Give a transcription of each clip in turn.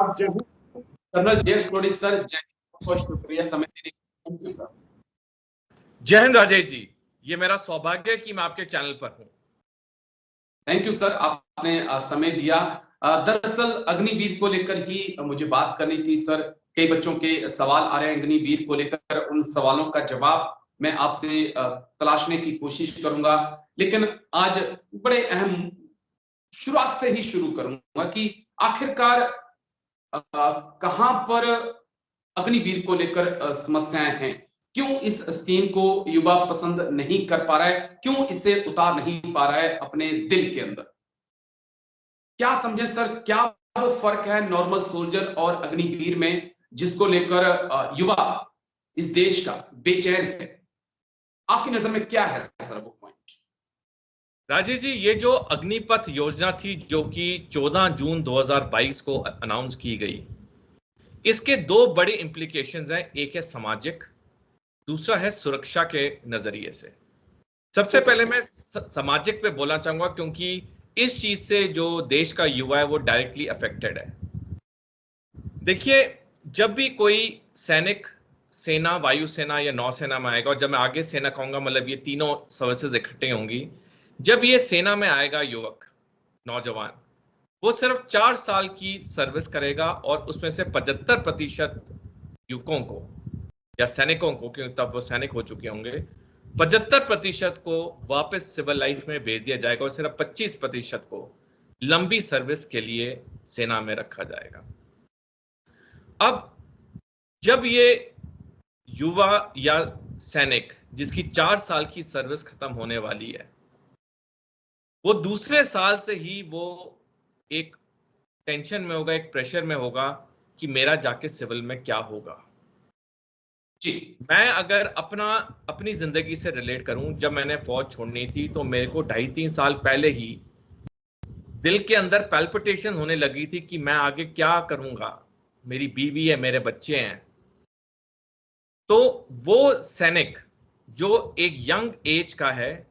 आप जय हिंद कर्नल जे सोडी सर, जय हिंद, बहुत शुक्रिया समय देने के लिए सर। जय हिंद राजेश जी, ये मेरा सौभाग्य है कि मैं आपके चैनल पर हूँ। थैंक यू सर, आपने समय दिया। दरअसल अग्निवीर को लेकर ही मुझे बात करनी थी सर। कई बच्चों के सवाल आ रहे हैं अग्निवीर को लेकर, उन सवालों का जवाब मैं आपसे तलाशने की कोशिश करूंगा। लेकिन आज बड़े अहम शुरुआत से ही शुरू करूंगा कि आखिरकार कहां पर अग्निवीर को लेकर समस्याएं हैं। क्यों इस स्कीम को युवा पसंद नहीं कर पा रहा है, क्यों इसे उतार नहीं पा रहा है अपने दिल के अंदर। क्या समझे सर, क्या वो फर्क है नॉर्मल सोल्जर और अग्निवीर में, जिसको लेकर युवा इस देश का बेचैन है। आपकी नजर में क्या है सर वो पॉइंट? राजेश जी, ये जो अग्निपथ योजना थी जो कि 14 जून 2022 को अनाउंस की गई, इसके दो बड़े इंप्लीकेशंस हैं। एक है सामाजिक, दूसरा है सुरक्षा के नजरिए से। सबसे पहले मैं सामाजिक पे बोलना चाहूंगा, क्योंकि इस चीज से जो देश का युवा है वो डायरेक्टली अफेक्टेड है। देखिए, जब भी कोई सैनिक सेना, वायुसेना या नौसेना में आएगा, और जब मैं आगे सेना कहूंगा मतलब ये तीनों सर्विसेज इकट्ठे होंगी, जब ये सेना में आएगा युवक, नौजवान, वो सिर्फ 4 साल की सर्विस करेगा और उसमें से 75% युवकों को या सैनिकों को, क्योंकि तब वो सैनिक हो चुके होंगे, 75% को वापस सिविल लाइफ में भेज दिया जाएगा और सिर्फ 25% को लंबी सर्विस के लिए सेना में रखा जाएगा। अब जब ये युवा या सैनिक जिसकी 4 साल की सर्विस खत्म होने वाली है, वो दूसरे साल से ही वो एक टेंशन में होगा, एक प्रेशर में होगा कि मेरा जाके सिविल में क्या होगा। जी, मैं अगर अपनी जिंदगी से रिलेट करूं, जब मैंने फौज छोड़नी थी तो मेरे को 2.5-3 साल पहले ही दिल के अंदर पैल्पिटेशन होने लगी थी कि मैं आगे क्या करूंगा, मेरी बीवी है, मेरे बच्चे हैं। तो वो सैनिक जो एक यंग एज का है,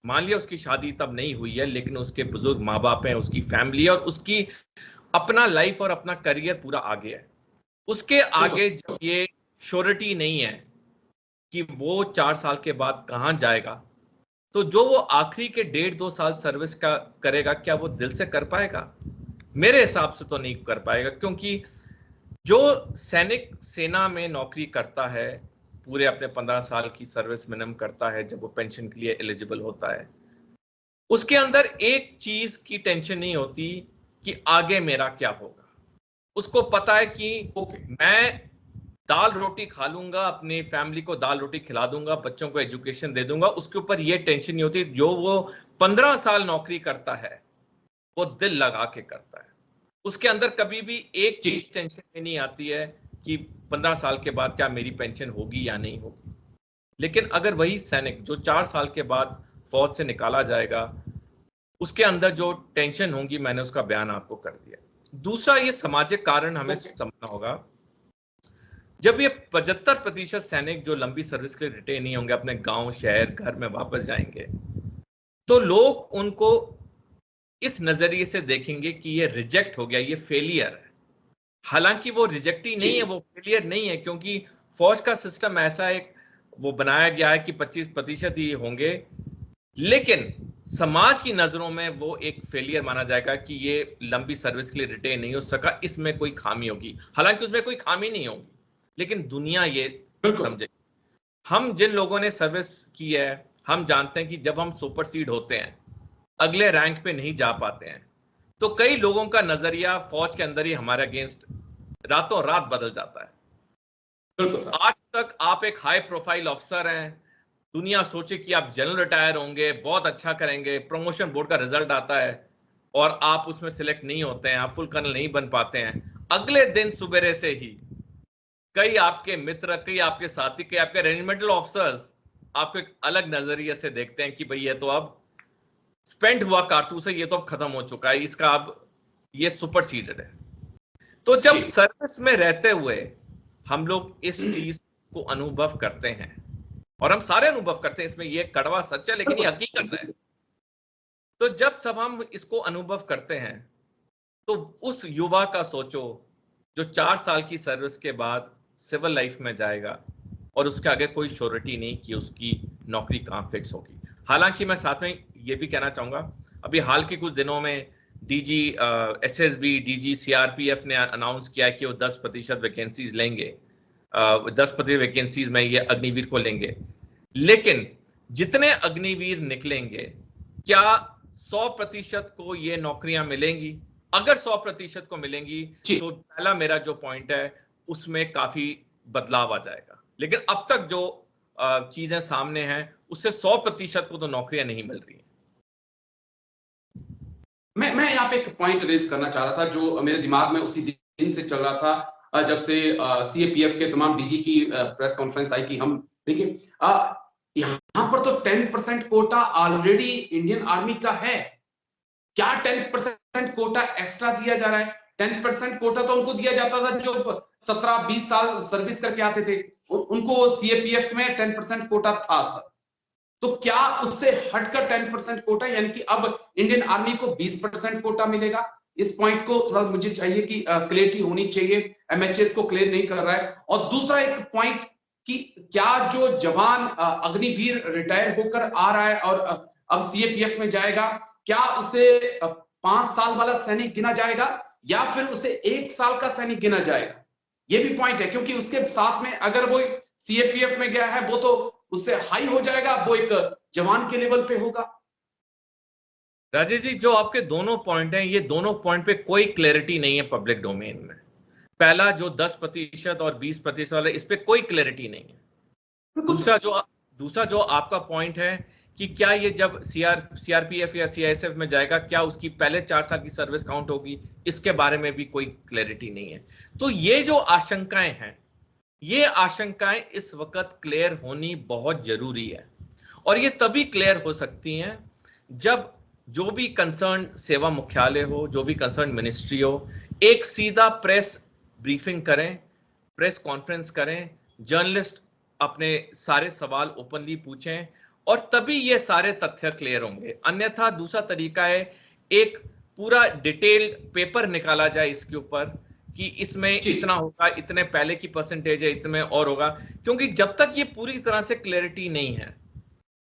मान लिया उसकी शादी तब नहीं हुई है, लेकिन उसके बुजुर्ग माँ बाप हैं, उसकी फैमिली है और उसकी अपना लाइफ और अपना करियर पूरा आगे है, उसके आगे जब ये श्योरिटी नहीं है कि वो 4 साल के बाद कहां जाएगा, तो जो वो आखिरी के 1.5-2 साल सर्विस का करेगा, क्या वो दिल से कर पाएगा? मेरे हिसाब से तो नहीं कर पाएगा, क्योंकि जो सैनिक सेना में नौकरी करता है, पूरे अपने 15 साल की सर्विस मिनिमम करता है, जब वो पेंशन के लिए एलिजिबल होता है, उसके अंदर एक चीज की टेंशन नहीं होती कि आगे मेरा क्या होगा। उसको पता है कि मैं दाल रोटी खा लूंगा, अपनी फैमिली को दाल रोटी खिला दूंगा, बच्चों को एजुकेशन दे दूंगा, उसके ऊपर ये टेंशन नहीं होती। जो वो 15 साल नौकरी करता है वो दिल लगा के करता है, उसके अंदर कभी भी एक चीज टेंशन में नहीं आती है कि 15 साल के बाद क्या मेरी पेंशन होगी या नहीं होगी। लेकिन अगर वही सैनिक जो 4 साल के बाद फौज से निकाला जाएगा, उसके अंदर जो टेंशन होगी, मैंने उसका बयान आपको कर दिया। दूसरा, ये सामाजिक कारण हमें समझना होगा। जब ये 75% सैनिक जो लंबी सर्विस के लिए रिटेन नहीं होंगे, अपने गांव, शहर, घर में वापस जाएंगे, तो लोग उनको इस नजरिए से देखेंगे कि ये रिजेक्ट हो गया, ये फेलियर है। हालांकि वो रिजेक्ट ही नहीं है, वो फेलियर नहीं है, क्योंकि फौज का सिस्टम ऐसा एक वो बनाया गया है कि 25% ही होंगे, लेकिन समाज की नजरों में वो एक फेलियर माना जाएगा कि ये लंबी सर्विस के लिए रिटेन नहीं हो सका, इसमें कोई खामी होगी। हालांकि उसमें कोई खामी नहीं होगी, लेकिन दुनिया ये समझे। हम जिन लोगों ने सर्विस की है, हम जानते हैं कि जब हम सुपरसीड होते हैं, अगले रैंक पे नहीं जा पाते हैं, तो कई लोगों का नजरिया फौज के अंदर ही हमारे अगेंस्ट रातों रात बदल जाता है। आज तक आप एक हाई प्रोफाइल ऑफिसर हैं, दुनिया सोचे कि आप जनरल रिटायर होंगे, बहुत अच्छा करेंगे, प्रमोशन बोर्ड का रिजल्ट आता है और आप उसमें सिलेक्ट नहीं होते हैं, आप फुल कर्नल नहीं बन पाते हैं। अगले दिन सुबेरे से ही कई आपके मित्र, कई आपके साथी, कई आपके रेजिमेंटल ऑफिसर्स आपको एक अलग नजरिए से देखते हैं कि भाई ये तो अब स्पेंड हुआ कारतूस है, ये तो अब खत्म हो चुका है, इसका अब ये सुपरसीडेड है। तो जब सर्विस में रहते हुए हम लोग इस चीज को अनुभव करते हैं, और हम सारे अनुभव करते हैं, इसमें ये कड़वा सच है लेकिन ये हकीकत है। तो जब सब हम इसको अनुभव करते हैं, तो उस युवा का सोचो जो 4 साल की सर्विस के बाद सिविल लाइफ में जाएगा और उसके आगे कोई श्योरिटी नहीं कि उसकी नौकरी कहाँ फिक्स होगी। हालांकि मैं साथ में ये भी कहना चाहूंगा, अभी हाल के कुछ दिनों में डीजी एसएसबी, डीजी सीआरपीएफ ने अनाउंस किया कि वो 10% वैकेंसीज लेंगे, 10% वैकेंसीज में ये अग्निवीर को लेंगे। लेकिन जितने अग्निवीर निकलेंगे, क्या 100% को ये नौकरियां मिलेंगी? अगर 100% को मिलेंगी तो पहला मेरा जो पॉइंट है उसमें काफी बदलाव आ जाएगा। लेकिन अब तक जो चीजें सामने हैं उससे 100% को तो नौकरियां नहीं मिल रही हैं। मैं यहाँ पे एक पॉइंट रेज करना चाह रहा था जो मेरे दिमाग में उसी दिन से चल रहा था, जब से सीएपीएफ के तमाम डीजी की प्रेस कॉन्फ्रेंस आई कि हम देखिए यहाँ पर तो 10% कोटा ऑलरेडी इंडियन आर्मी का है। क्या 10% कोटा एक्स्ट्रा दिया जा रहा है? 10% कोटा तो उनको दिया जाता था जो 17-20 साल सर्विस करके आते थे, उनको सीएपीएफ में 10% कोटा था सर। तो क्या उससे हटकर 10% कोटा, यानी कि अब इंडियन आर्मी को 20% कोटा मिलेगा? इस पॉइंट को थोड़ा मुझे चाहिए कि क्लियरिटी होनी चाहिए। एमएचए को क्लियर नहीं कर रहा है। और दूसरा एक पॉइंट कि क्या जो जवान अग्निवीर रिटायर होकर आ रहा है और अब सीएपीएफ में जाएगा, क्या उसे 5 साल वाला सैनिक गिना जाएगा या फिर उसे 1 साल का सैनिक गिना जाएगा? ये भी पॉइंट है, क्योंकि उसके साथ में अगर वो सीएपीएफ में गया है वो तो उससे हाई हो जाएगा, वो एक जवान के लेवल पे होगा। राजेश जी, जो आपके दोनों पॉइंट हैं, ये दोनों पॉइंट पे कोई क्लैरिटी नहीं है पब्लिक डोमेन में। पहला जो 10% और 20% वाला, इस पे कोई क्लैरिटी नहीं है। दूसरा जो आपका पॉइंट है कि क्या ये जब सीआरपीएफ या सीआईएसएफ में जाएगा, क्या उसकी पहले 4 साल की सर्विस काउंट होगी? इसके बारे में भी कोई क्लैरिटी नहीं है। तो ये जो आशंकाएं हैं, ये आशंकाएं इस वक्त क्लियर होनी बहुत जरूरी है। और ये तभी क्लियर हो सकती हैं जब जो भी कंसर्न सेवा मुख्यालय हो, जो भी कंसर्न मिनिस्ट्री हो, एक सीधा प्रेस ब्रीफिंग करें, प्रेस कॉन्फ्रेंस करें, जर्नलिस्ट अपने सारे सवाल ओपनली पूछें, और तभी ये सारे तथ्य क्लियर होंगे। अन्यथा दूसरा तरीका है, एक पूरा डिटेल्ड पेपर निकाला जाए इसके ऊपर कि इसमें इतना होगा, इतने पहले की परसेंटेज है, इतने और होगा। क्योंकि जब तक ये पूरी तरह से क्लैरिटी नहीं है,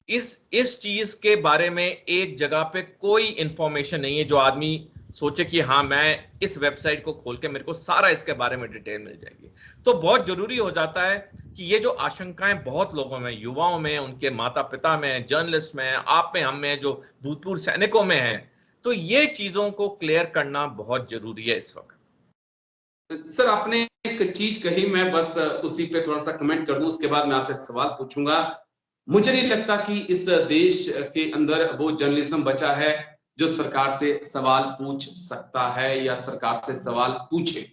इस चीज के बारे में एक जगह पे कोई इंफॉर्मेशन नहीं है जो आदमी सोचे कि हाँ, मैं इस वेबसाइट को खोल के मेरे को सारा इसके बारे में डिटेल मिल जाएगी। तो बहुत जरूरी हो जाता है कि ये जो आशंकाएं बहुत लोगों में, युवाओं में, उनके माता पिता में, जर्नलिस्ट में, आप में, हम में, जो भूतपूर्व सैनिकों में है, तो ये चीजों को क्लियर करना बहुत जरूरी है इस वक्त। सर, आपने एक चीज कही, मैं बस उसी पे थोड़ा सा कमेंट कर दूं, उसके बाद मैं आपसे सवाल पूछूंगा। मुझे नहीं लगता कि इस देश के अंदर वो जर्नलिज्म बचा है जो सरकार से सवाल पूछ सकता है या सरकार से सवाल पूछे।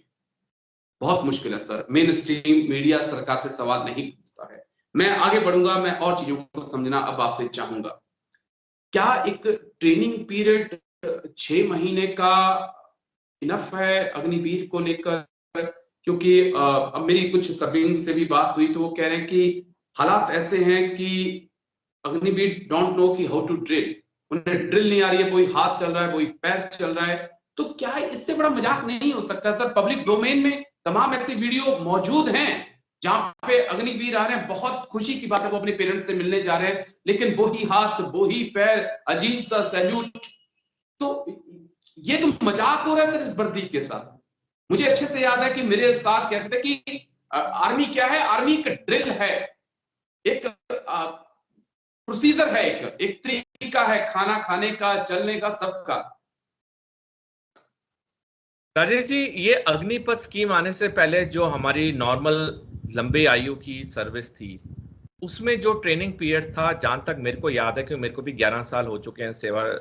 बहुत मुश्किल है सर, मेन स्ट्रीम मीडिया सरकार से सवाल नहीं पूछता है। मैं आगे बढ़ूंगा, मैं और चीजों को समझना अब आपसे चाहूंगा। क्या एक ट्रेनिंग पीरियड 6 महीने का इनफ है अग्निवीर को लेकर? क्योंकि अब मेरी कुछ तबीन से भी बात हुई तो वो कह रहे हैं कि हालात ऐसे हैं कि अग्निवीर डोंट नो कि हाउ टू ड्रिल, उन्हें ड्रिल नहीं आ रही है, कोई हाथ चल रहा है, कोई पैर चल रहा है। तो क्या इससे बड़ा मजाक नहीं हो सकता सर? पब्लिक डोमेन में तमाम ऐसी वीडियो मौजूद हैं जहां पे अग्निवीर आ रहे हैं, बहुत खुशी की बात है, वो अपने पेरेंट्स से मिलने जा रहे हैं, लेकिन वो ही हाथ, वो ही पैर, अजीब सा सैल्यूट। तो ये तो मजाक हो रहा है सर इस वर्दी के साथ। मुझे अच्छे से याद है कि मेरे उस्ताद कहते थे कि आर्मी क्या है? आर्मी एक ड्रिल है, एक प्रोसीजर है, एक तरीका है खाना खाने का, चलने का, सबका। राजेश जी, ये अग्निपथ स्कीम आने से पहले जो हमारी नॉर्मल लंबे आयु की सर्विस थी, उसमें जो ट्रेनिंग पीरियड था, जहां तक मेरे को याद है, कि मेरे को भी 11 साल हो चुके हैं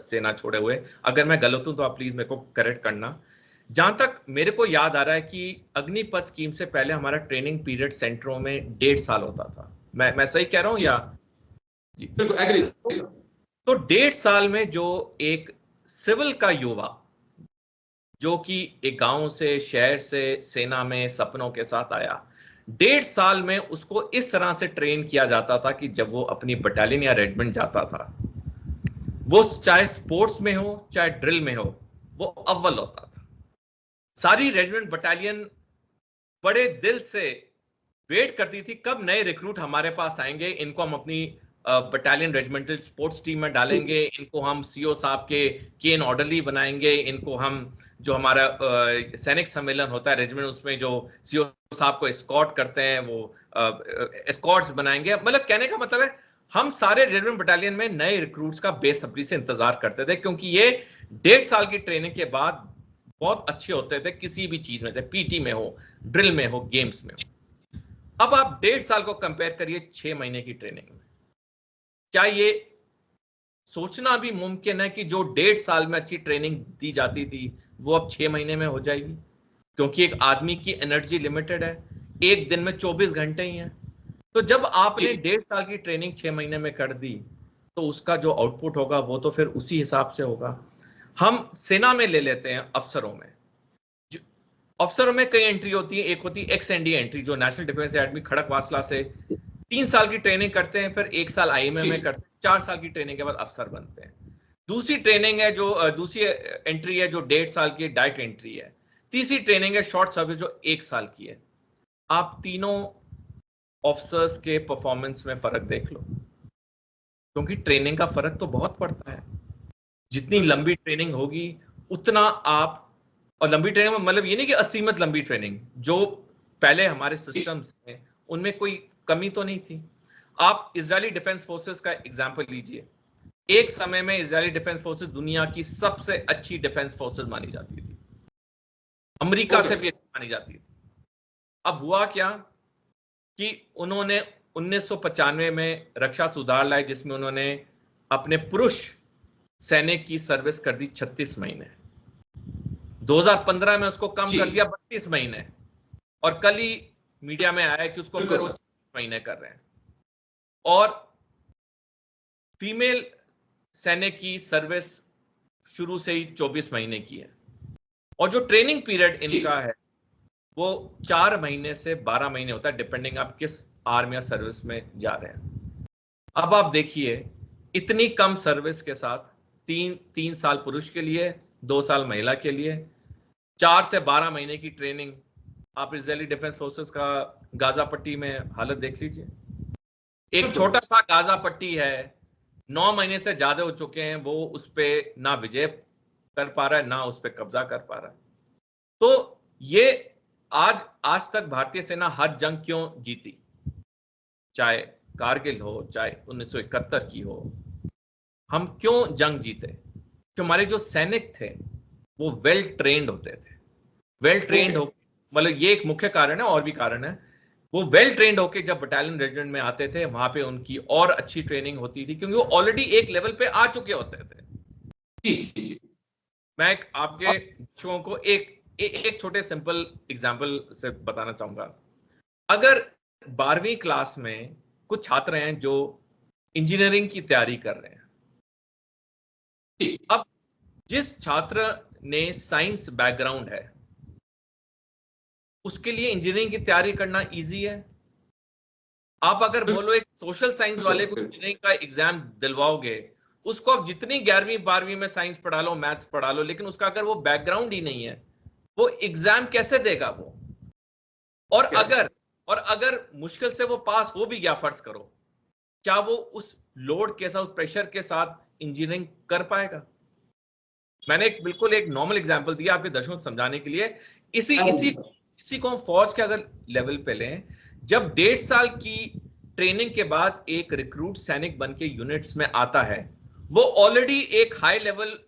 सेना छोड़े हुए, अगर मैं गलत हूं तो आप प्लीज मेरे को करेक्ट करना। जहां तक मेरे को याद आ रहा है कि अग्निपथ स्कीम से पहले हमारा ट्रेनिंग पीरियड सेंटरों में 1.5 साल होता था। मैं सही कह रहा हूं या? जी बिल्कुल एग्री। तो 1.5 साल में जो एक सिविल का युवा, जो कि एक गांव से, शहर से सेना में सपनों के साथ आया, 1.5 साल में उसको इस तरह से ट्रेन किया जाता था कि जब वो अपनी बटालियन या रेजिमेंट जाता था, वो चाहे स्पोर्ट्स में हो चाहे ड्रिल में हो, वो अव्वल होता था। सारी रेजिमेंट बटालियन बड़े दिल से वेट करती थी कब नए रिक्रूट हमारे पास आएंगे, इनको हम अपनी बटालियन रेजिमेंटल स्पोर्ट्स टीम में डालेंगे, इनको हम सीओ साहब के केन ऑर्डरली बनाएंगे, इनको हम जो हमारा सैनिक सम्मेलन होता है रेजिमेंट, उसमें जो सीओ साहब को एस्कॉर्ट करते हैं वो एस्कॉर्ट्स बनाएंगे। मतलब कहने का मतलब है हम सारे रेजिमेंट बटालियन में नए रिक्रूट्स का बेसब्री से इंतजार करते थे, क्योंकि ये 1.5 साल की ट्रेनिंग के बाद बहुत अच्छे होते थे किसी भी चीज में, चाहे पीटी में हो, ड्रिल में हो, गेम्स में हो। अब आप 1.5 साल को कंपेयर करिए 6 महीने की ट्रेनिंग में। क्या ये सोचना भी मुमकिन है कि जो 1.5 साल में अच्छी ट्रेनिंग दी जाती थी वो अब 6 महीने में हो जाएगी? क्योंकि एक आदमी की एनर्जी लिमिटेड है, एक दिन में 24 घंटे ही है। तो जब आपने 1.5 साल की ट्रेनिंग 6 महीने में कर दी तो उसका जो आउटपुट होगा वो तो फिर उसी हिसाब से होगा। हम सेना में ले लेते हैं, अफसरों में कई एंट्री होती है। एक होती है एक्स-एनडी एंट्री, जो नेशनल डिफेंस एकेडमी खड़कवासला से 3 साल की ट्रेनिंग करते हैं, फिर 1 साल आईएमए में करते हैं, 4 साल की ट्रेनिंग के बाद अफसर बनते हैं। दूसरी ट्रेनिंग है जो दूसरी एंट्री है जो 1.5 साल की डायरेक्ट एंट्री है। तीसरी ट्रेनिंग है शॉर्ट सर्विस जो 1 साल की है। आप तीनों ऑफिसर्स के परफॉर्मेंस में फर्क देख लो, क्योंकि ट्रेनिंग का फर्क तो बहुत पड़ता है। जितनी लंबी ट्रेनिंग होगी उतना आप, और लंबी ट्रेनिंग में मतलब ये नहीं कि असीमित लंबी ट्रेनिंग, जो पहले हमारे सिस्टम्स थे उनमें कोई कमी तो नहीं थी। आप इजरायली डिफेंस फोर्सेस का एग्जांपल लीजिए। एक समय में इजरायली डिफेंस फोर्सेस दुनिया की सबसे अच्छी डिफेंस फोर्सेस मानी जाती थी, अमेरिका से भी अच्छी मानी जाती थी। अब हुआ क्या कि उन्होंने 1995 में रक्षा सुधार लाए, जिसमें उन्होंने अपने पुरुष सैनिक की सर्विस कर दी 36 महीने। 2015 में उसको कम कर दिया 32 महीने, और कल ही मीडिया में आया कि उसको करो 6 महीने कर रहे हैं। और फीमेल सैनिक की सर्विस शुरू से ही 24 महीने की है, और जो ट्रेनिंग पीरियड इनका है वो 4 महीने से 12 महीने होता है, डिपेंडिंग आप किस आर्मी या सर्विस में जा रहे हैं। अब आप देखिए इतनी कम सर्विस के साथ 3 साल पुरुष के लिए, 2 साल महिला के लिए, 4 से 12 महीने की ट्रेनिंग। आप इजरायली डिफेंस फोर्सेस का गाजा पट्टी में हालत देख लीजिए। एक छोटा सा गाजा पट्टी है, 9 महीने से ज्यादा हो चुके हैं, वो उस पर ना विजय कर पा रहा है ना उस पर कब्जा कर पा रहा है। तो ये आज तक भारतीय सेना हर जंग क्यों जीती, चाहे कारगिल हो, चाहे 1971 की हो, हम क्यों जंग जीते? कि हमारे जो सैनिक थे वो वेल ट्रेंड होते थे। वेल ट्रेंड हो, मतलब ये एक मुख्य कारण है, और भी कारण है। वो वेल ट्रेंड होके जब बटालियन रेजिमेंट में आते थे, वहां पे उनकी और अच्छी ट्रेनिंग होती थी, क्योंकि वो ऑलरेडी एक लेवल पे आ चुके होते थे। जी। मैं आपके बच्चों को एक छोटे सिंपल एग्जांपल से बताना चाहूंगा। अगर 12वीं क्लास में कुछ छात्र हैं जो इंजीनियरिंग की तैयारी कर रहे हैं, अब जिस छात्र ने साइंस बैकग्राउंड है उसके लिए इंजीनियरिंग की तैयारी करना इजी है। आप अगर बोलो एक सोशल साइंस वाले को इंजीनियरिंग का एग्जाम दिलवाओगे, उसको आप जितनी 11वीं 12वीं में साइंस पढ़ा लो, मैथ्स पढ़ा लो, लेकिन उसका अगर वो बैकग्राउंड ही नहीं है, वो एग्जाम कैसे देगा वो? और अगर मुश्किल से वो पास हो भी गया, फर्ज करो, क्या वो उस लोड के साथ, प्रेशर के साथ इंजीनियरिंग कर पाएगा? मैंने बिल्कुल एक नॉर्मल एग्जांपल दिया आपके दर्शकों को समझाने के लिए। इसी को हम फौज के अगर लेवल पे लें, जब 1.5 साल की ट्रेनिंग के बाद एक रिक्रूट सैनिक बन के यूनिट्स में आता है, वो ऑलरेडी एक हाई लेवल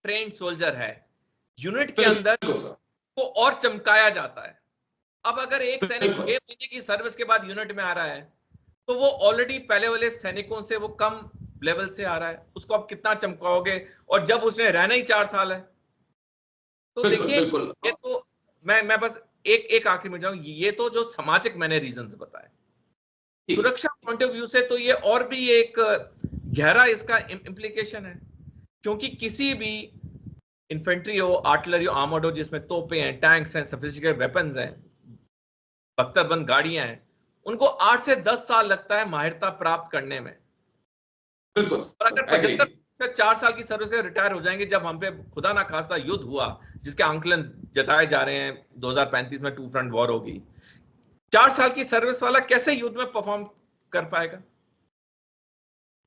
ट्रेंड सोल्जर है। यूनिट के अंदर वो और चमकाया जाता है। अब अगर एक सैनिक 6 महीने की सर्विस के बाद यूनिट में आ रहा है, तो वो ऑलरेडी पहले वाले सैनिकों से वो कम लेवल से आ रहा है, उसको आप कितना चमकाओगे? और जब उसने रहना ही 4 साल है, तो देखिए ये तो मैं बस एक आखिर में जाऊं, ये तो जो सामाजिक मैंने रीजंस बताए, सुरक्षा पॉइंट ऑफ व्यू से तो ये और भी एक गहरा इसका इम्प्लीकेशन है। क्योंकि किसी भी इन्फेंट्री हो, आर्टिलरी हो, आर्मर्ड हो, जिसमें तोपें हैं, टैंक्स हैं, सोफिस्टिकेटेड वेपन्स हैं, बख्तरबंद गाड़ियां हैं, उनको 8 से 10 साल लगता है माहिरता प्राप्त करने में। और अगर 75 सर 4 साल की सर्विस के रिटायर हो जाएंगे जब हम पे खुदा ना खास्ता युद्ध हुआ, जिसके आंकलन जताए जा रहे हैं 2035 में 2 फ्रंट वॉर होगी। 4 साल की सर्विस वाला कैसे युद्ध में परफॉर्म कर पाएगा?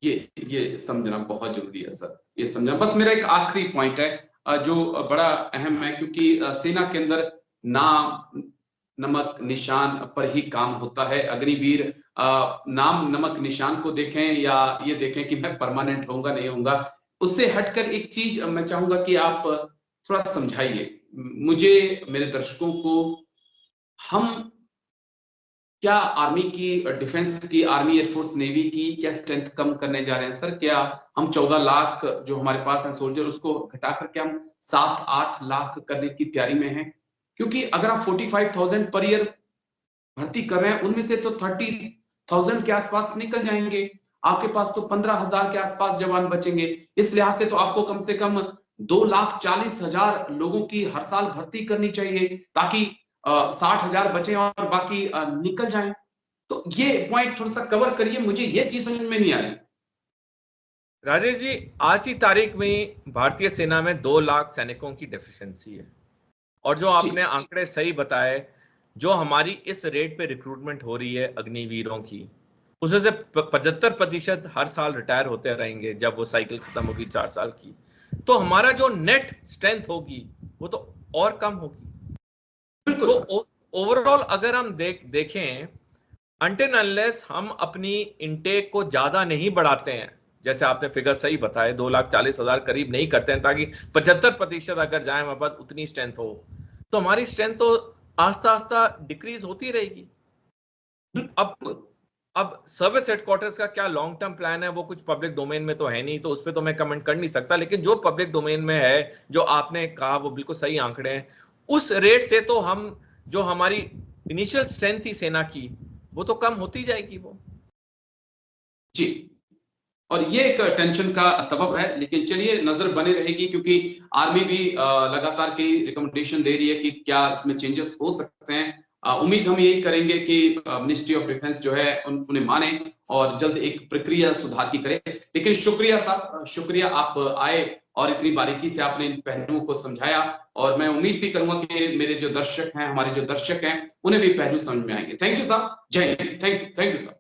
ये समझना बहुत जरूरी है सर, ये समझना। बस मेरा एक आखिरी पॉइंट है जो बड़ा अहम है, क्योंकि सेना के अंदर नाम नमक निशान पर ही काम होता है। अग्निवीर नाम नमक निशान को देखें या ये देखें कि मैं परमानेंट होऊंगा नहीं होऊंगा, उससे हटकर एक चीज मैं चाहूंगा कि आप थोड़ा समझाइए मुझे, मेरे दर्शकों को। हम क्या आर्मी की, डिफेंस की, आर्मी एयरफोर्स नेवी की क्या स्ट्रेंथ कम करने जा रहे हैं सर? क्या हम 14 लाख जो हमारे पास है सोल्जर, उसको घटा करके हम 7-8 लाख करने की तैयारी में हैं? क्योंकि अगर आप 45,000 पर ईयर भर्ती कर रहे हैं, उनमें से तो 30,000 के आसपास निकल जाएंगे, आपके पास तो 15,000 के आसपास जवान बचेंगे। इस लिहाज से तो आपको कम से कम 2,40,000 लोगों की हर साल भर्ती करनी चाहिए, ताकि 60,000 बचे और बाकी निकल जाएं। तो ये पॉइंट थोड़ा सा कवर करिए, मुझे ये चीज समझ में नहीं आ रही। राजेश जी, आज की तारीख में भारतीय सेना में 2 लाख सैनिकों की डेफिशिएंसी है, और जो आपने आंकड़े सही बताए, जो हमारी इस रेट पे रिक्रूटमेंट हो रही है अग्निवीरों की, उसमें से 75% हर साल रिटायर होते रहेंगे जब वो साइकिल खत्म होगी 4 साल की। तो हमारा जो नेट स्ट्रेंथ होगी वो तो और कम होगी। तो ओवरऑल अगर हम देखें, अनटिल अनलेस हम अपनी इनटेक को ज्यादा नहीं बढ़ाते हैं, जैसे आपने फिगर सही बताए 2,40,000 करीब नहीं करते हैं, ताकि 75% अगर जाए हमारे पास उतनी स्ट्रेंथ हो, तो हमारी स्ट्रेंथ तो आस्ता आस्ता डिक्रीज होती रहेगी। अब सर्विस हेडक्वार्टर्स का क्या लॉन्ग टर्म प्लान है, वो कुछ पब्लिक डोमेन में तो है नहीं, तो उस पर तो मैं कमेंट कर नहीं सकता। लेकिन जो पब्लिक डोमेन में है, जो आपने कहा वो बिल्कुल सही आंकड़े हैं। उस रेट से तो हम, जो हमारी इनिशियल स्ट्रेंथ थी सेना की, वो तो कम होती जाएगी वो। जी, और ये एक टेंशन का सबब है, लेकिन चलिए नजर बने रहेगी, क्योंकि आर्मी भी लगातार की रिकमेंडेशन दे रही है कि क्या इसमें चेंजेस हो सकते हैं। उम्मीद हम यही करेंगे कि मिनिस्ट्री ऑफ डिफेंस जो है उन्हें माने और जल्द एक प्रक्रिया सुधार की करे। लेकिन शुक्रिया साहब, शुक्रिया, आप आए और इतनी बारीकी से आपने इन पहलुओं को समझाया, और मैं उम्मीद भी करूंगा कि मेरे जो दर्शक हैं, हमारे जो दर्शक हैं, उन्हें भी पहलू समझ में आएंगे। थैंक यू साहब, जय हिंद। थैंक यू साहब।